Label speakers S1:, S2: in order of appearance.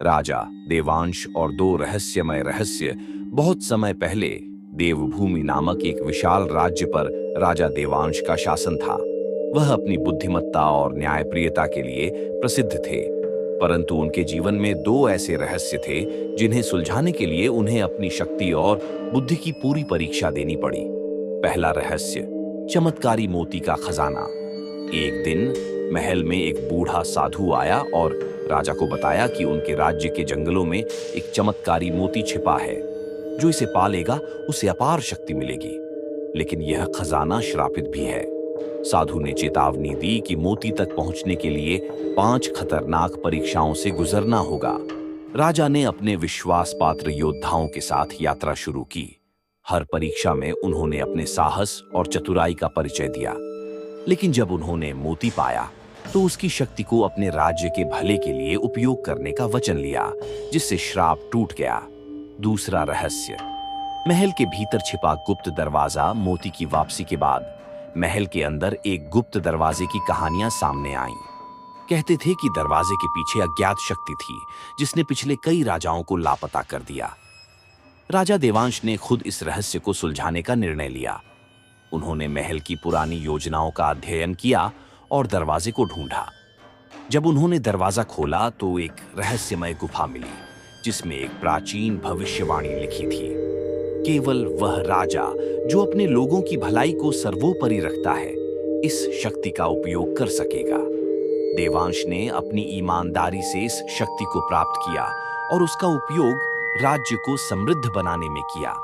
S1: राजा, देवांश और दो रहस्यमय रहस्य। बहुत समय पहले देवभूमि नामक एक विशाल राज्य पर राजा देवांश का शासन था। वह अपनी बुद्धिमत्ता और न्यायप्रियता के लिए प्रसिद्ध थे। परंतु उनके जीवन में दो ऐसे रहस्य थे जिन्हें सुलझाने के लिए उन्हें अपनी शक्ति और बुद्धि की पूरी परीक्षा देनी पड़ी। पहला रहस्य, चमत्कारी मोती का खजाना। एक दिन महल में एक बूढ़ा साधु आया और राजा को बताया कि उनके राज्य के जंगलों में एक चमत्कारी मोती छिपा है। जो इसे पालेगा उसे अपार शक्ति मिलेगी, लेकिन यह खजाना श्रापित भी है। साधु ने चेतावनी दी कि मोती तक पहुंचने के लिए 5 खतरनाक परीक्षाओं से गुजरना होगा। राजा ने अपने विश्वास पात्र योद्धाओं के साथ यात्रा शुरू की। हर परीक्षा में उन्होंने अपने साहस और चतुराई का परिचय दिया, लेकिन जब उन्होंने मोती पाया तो उसकी शक्ति को अपने राज्य के भले के लिए उपयोग करने का वचन लिया, जिससे श्राप टूट गया। दूसरा रहस्य, महल के भीतर छिपा गुप्त दरवाजा। मोती की वापसी के बाद महल के अंदर एक गुप्त दरवाजे की कहानियां सामने आईं। कहते थे कि दरवाजे के पीछे अज्ञात शक्ति थी जिसने पिछले कई राजाओं को लापता कर दिया। राजा देवांश ने खुद इस रहस्य को सुलझाने का निर्णय लिया। उन्होंने महल की पुरानी योजनाओं का अध्ययन किया और दरवाजे को ढूंढा। जब उन्होंने दरवाजा खोला तो एक रहस्यमय गुफा मिली, जिसमें एक प्राचीन भविष्यवाणी लिखी थी। केवल वह राजा जो अपने लोगों की भलाई को सर्वोपरि रखता है, इस शक्ति का उपयोग कर सकेगा। देवांश ने अपनी ईमानदारी से इस शक्ति को प्राप्त किया और उसका उपयोग राज्य को समृद्ध बनाने में किया।